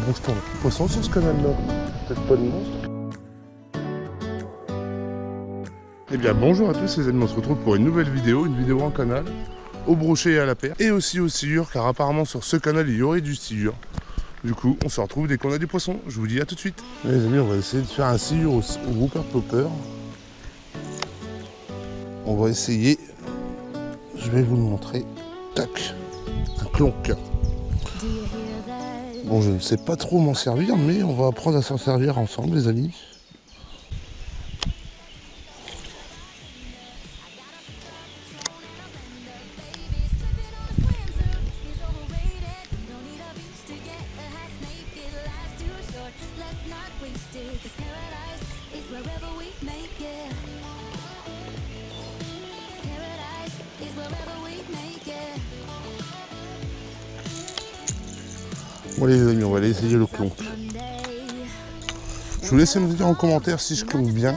bouge-toi. Poisson sur ce canal-là. Peut-être pas de monstre. Eh bien bonjour à tous les amis, on se retrouve pour une nouvelle vidéo en canal, au brochet et à la perche, et aussi au sciure, car apparemment sur ce canal il y aurait du sciure. Du coup on se retrouve dès qu'on a du poisson, je vous dis à tout de suite. Les amis, on va essayer de faire un sciure au grouper popper. On va essayer, je vais vous le montrer, tac, un clonk. Bon, je ne sais pas trop m'en servir, mais on va apprendre à s'en servir ensemble les amis. Bon les amis, on va aller essayer le clonk. Je vous laisse me dire en commentaire si je clonk bien.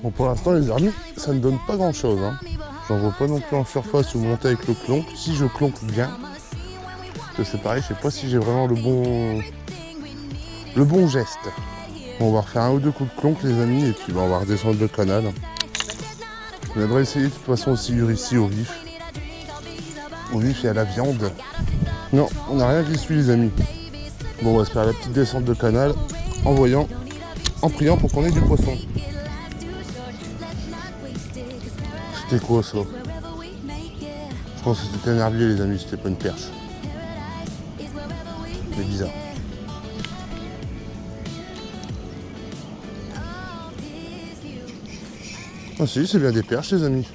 Bon, pour l'instant les amis, ça ne donne pas grand chose. Hein. J'en vois pas non plus en surface ou monter avec le clonk. Si je clonk bien, parce que c'est pareil, je sais pas si j'ai vraiment le bon geste. Bon, on va refaire un ou deux coups de clonk les amis, et puis on va redescendre le canal. On devrait essayer de toute façon aussi ici au vif. Au vif et à la viande. Non, on n'a rien qui suit les amis. Bon, on va se faire la petite descente de canal en priant pour qu'on ait du poisson. C'était quoi ça? Je pense que c'était un herbier les amis, c'était pas une perche. C'est bizarre. Ah si, c'est bien des perches les amis.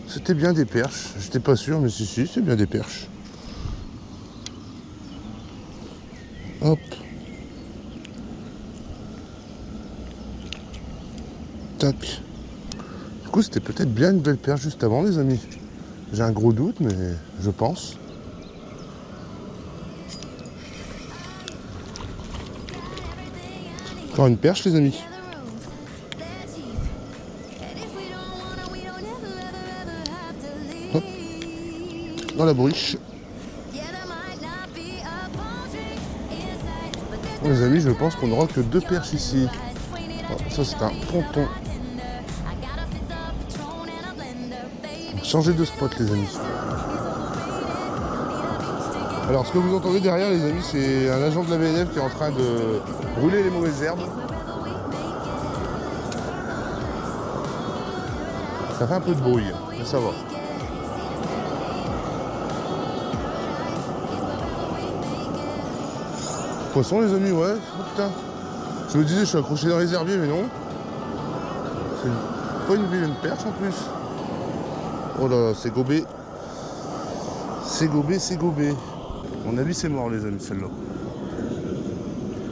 C'était bien des perches. J'étais pas sûr, mais si, c'est bien des perches. Hop. Tac. Du coup, c'était peut-être bien une belle perche juste avant, les amis. J'ai un gros doute, mais je pense. Encore une perche, les amis. Hop. Dans la bourriche. Bon, les amis, je pense qu'on n'aura que deux perches ici. Oh, ça, c'est un ponton. Changer de spot les amis. Alors ce que vous entendez derrière les amis, c'est un agent de la BNF qui est en train de brûler les mauvaises herbes. Ça fait un peu de bruit, mais ça va. Poisson les amis, ouais. Oh, putain. Je me disais je suis accroché dans les herbiers mais non. C'est pas une vilaine perche en plus. Oh là, c'est gobé. C'est gobé, c'est gobé. À mon avis, c'est mort, les amis, celle-là.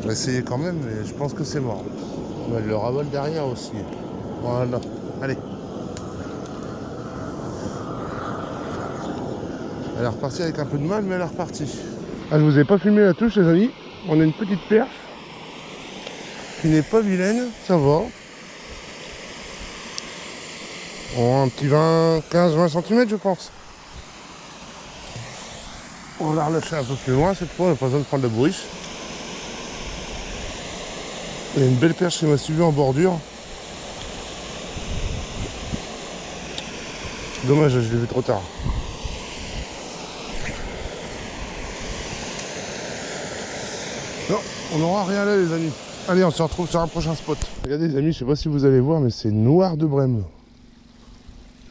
On va essayer quand même, mais je pense que c'est mort. On va le ravole derrière aussi. Voilà. Allez. Elle est repartie avec un peu de mal, mais elle est repartie. Ah, je vous ai pas filmé la touche, les amis. On a une petite perche qui n'est pas vilaine, ça va. Oh, un petit 15-20 cm je pense. On va la relâcher un peu plus loin cette fois, on n'a pas besoin de prendre la bourriche. Il y a une belle perche qui m'a suivi en bordure. Dommage, je l'ai vu trop tard. Non, on n'aura rien là les amis. Allez, on se retrouve sur un prochain spot. Regardez les amis, je sais pas si vous allez voir, mais c'est noir de Brême.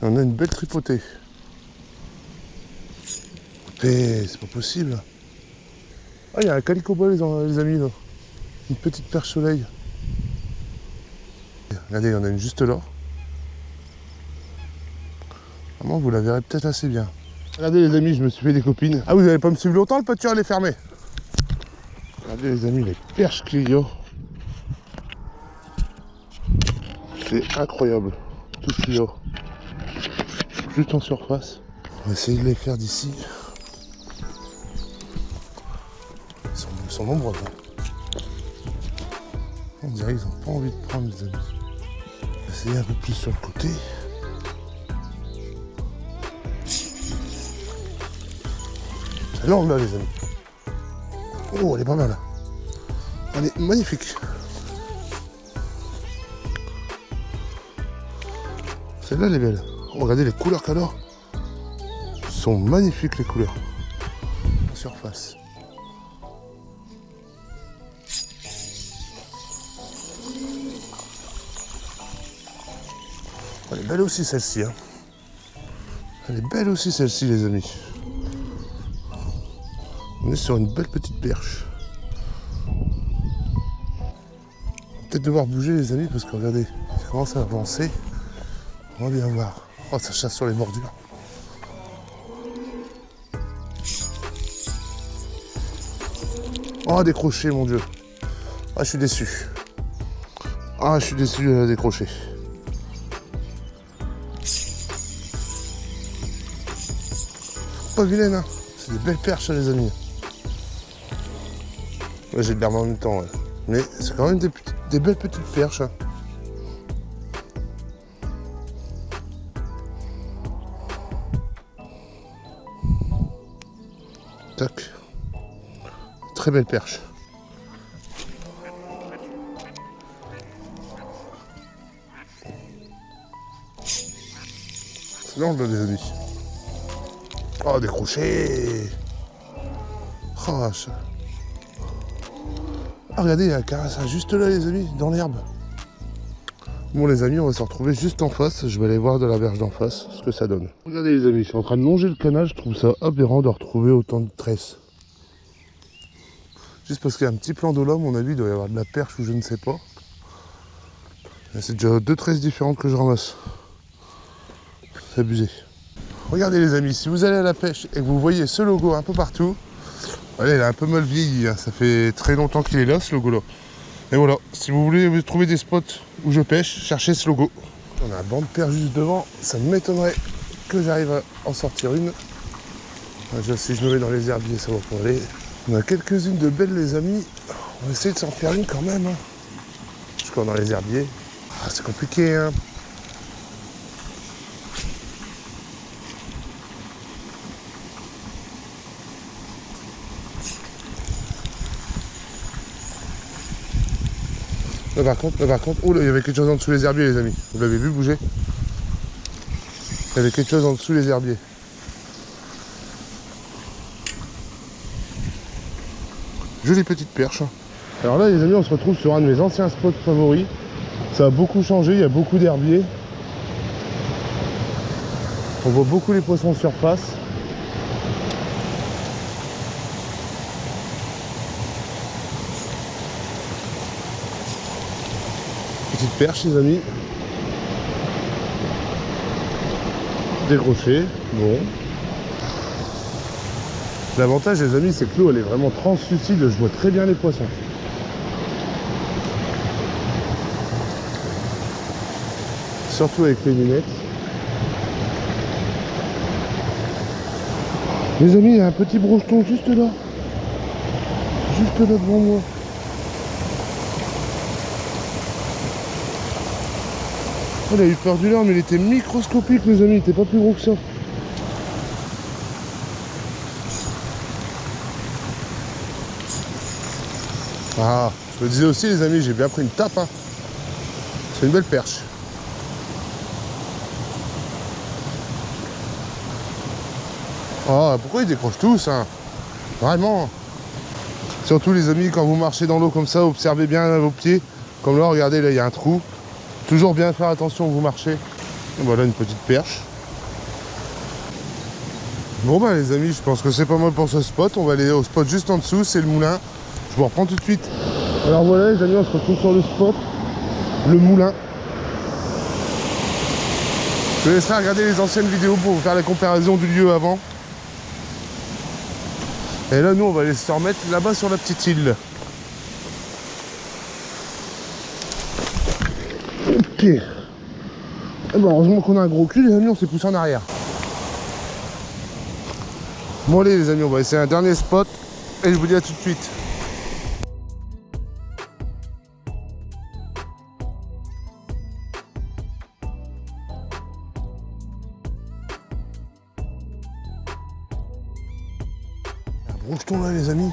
On a une belle tripotée. C'est pas possible. Ah, il y a un calico bois les amis là. Une petite perche soleil. Regardez, il y en a une juste là. Vraiment, vous la verrez peut-être assez bien. Regardez les amis, je me suis fait des copines. Ah, vous n'allez pas me suivre longtemps, le pâture elle est fermée. Regardez les amis, les perches Clio. C'est incroyable. Tout Clio. Juste en surface. On va essayer de les faire d'ici. Ils sont nombreux. On dirait qu'ils n'ont pas envie de prendre les amis. On va essayer un peu plus sur le côté. Elle est longue là les amis. Oh elle est pas mal là. Elle est magnifique. Celle-là elle est belle. Oh, regardez les couleurs qu'elle a. Sont magnifiques les couleurs. En surface. Elle est belle aussi celle-ci. Hein. Elle est belle aussi celle-ci les amis. On est sur une belle petite perche. On va peut-être devoir bouger les amis parce que regardez, ça commence à avancer. On va bien voir. Oh ça chasse sur les bordures. Oh décroché mon dieu. Ah je suis déçu. Ah je suis déçu de décrocher. Pas vilaine hein. C'est des belles perches les amis. Ouais, j'ai de l'herbe en même temps, ouais. Mais c'est quand même des belles petites perches. Hein. Tac. Très belle perche. C'est l'angle les amis. Oh décroché. Oh, ça... Ah regardez, il y a un carassin juste là les amis, dans l'herbe. Bon les amis, on va se retrouver juste en face. Je vais aller voir de la berge d'en face ce que ça donne. Regardez les amis, je suis en train de longer le canal. Je trouve ça aberrant de retrouver autant de tresses. Juste parce qu'il y a un petit plan d'eau là, à mon avis, il doit y avoir de la perche ou je ne sais pas. C'est déjà 2 tresses différentes que je ramasse. C'est abusé. Regardez les amis, si vous allez à la pêche et que vous voyez ce logo un peu partout, allez, il a un peu mal vieilli, hein. Ça fait très longtemps qu'il est là ce logo là. Et voilà, si vous voulez trouver des spots où je pêche, cherchez ce logo. On a un banc de perche juste devant, ça m'étonnerait que j'arrive à en sortir une. Déjà, si je me mets dans les herbiers, ça va pas aller. On a quelques-unes de belles les amis, on va essayer de s'en faire une quand même. Hein. Je suis dans les herbiers. Ah, c'est compliqué hein. Là par contre, oh là, il y avait quelque chose en dessous les herbiers les amis. Vous l'avez vu bouger? Il y avait quelque chose en dessous les herbiers. Jolie petite perche. Alors là les amis, on se retrouve sur un de mes anciens spots favoris. Ça a beaucoup changé, il y a beaucoup d'herbiers. On voit beaucoup les poissons en surface. Petite perche les amis. Décroché, bon. L'avantage les amis c'est que l'eau elle est vraiment translucide, je vois très bien les poissons. Surtout avec les lunettes. Les amis, il y a un petit brocheton juste là. Juste là devant moi. Il a eu peur du leurre, mais il était microscopique les amis, il était pas plus gros que ça. Ah, je me disais aussi les amis, j'ai bien pris une tape. Hein. C'est une belle perche. Ah, pourquoi ils décrochent tous hein? Vraiment. Surtout les amis, quand vous marchez dans l'eau comme ça, observez bien vos pieds. Comme là, regardez, là il y a un trou. Toujours bien faire attention où vous marchez. Et voilà une petite perche. Bon bah les amis, je pense que c'est pas mal pour ce spot. On va aller au spot juste en dessous, c'est le moulin. Je vous reprends tout de suite. Alors voilà les amis, on se retrouve sur le spot, le moulin. Je vous laisserai regarder les anciennes vidéos pour vous faire la comparaison du lieu avant. Et là nous on va aller se remettre là-bas sur la petite île. Ok. Et bon, heureusement qu'on a un gros cul les amis, on s'est poussé en arrière. Bon allez les amis, on va essayer un dernier spot et je vous dis à tout de suite. Bronche-ton là les amis.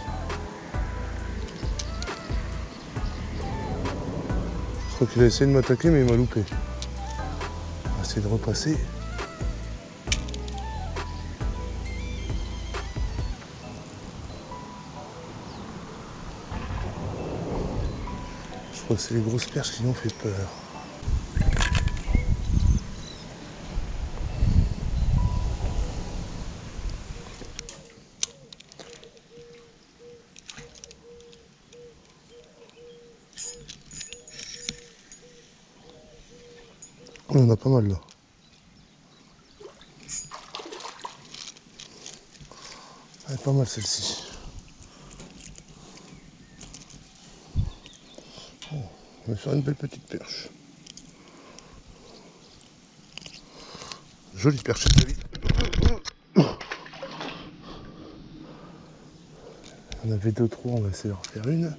Je crois qu'il a essayé de m'attaquer mais il m'a loupé. On va essayer de repasser. Je crois que c'est les grosses perches qui lui ont fait peur. On en a pas mal là. Elle est pas mal celle-ci. Oh, on va faire une belle petite perche. Jolie perche cette vie. On avait 2-3, on va essayer d'en refaire une.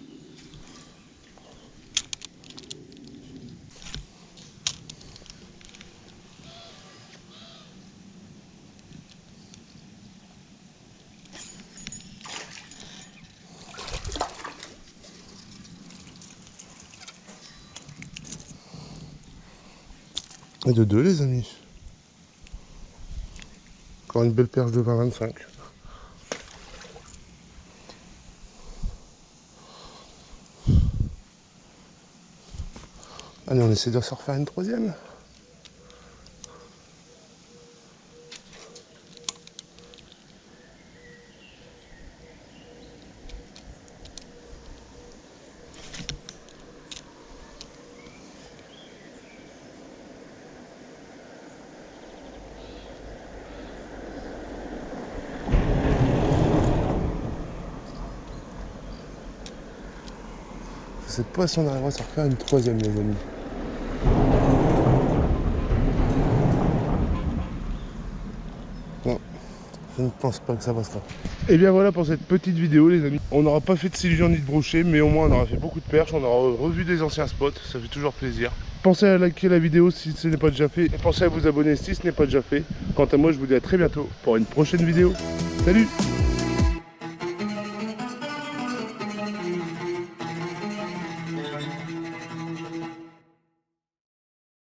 Et de 2 les amis. Encore une belle perche de 20-25. Allez, on essaie de se refaire une troisième. Cette poisson on arrivera à se refaire une troisième les amis. Non, je ne pense pas que ça passera. Et bien voilà pour cette petite vidéo les amis. On n'aura pas fait de illusion ni de brochet, mais au moins on aura fait beaucoup de perches, on aura revu des anciens spots, ça fait toujours plaisir. Pensez à liker la vidéo si ce n'est pas déjà fait, et pensez à vous abonner si ce n'est pas déjà fait. Quant à moi je vous dis à très bientôt pour une prochaine vidéo. Salut!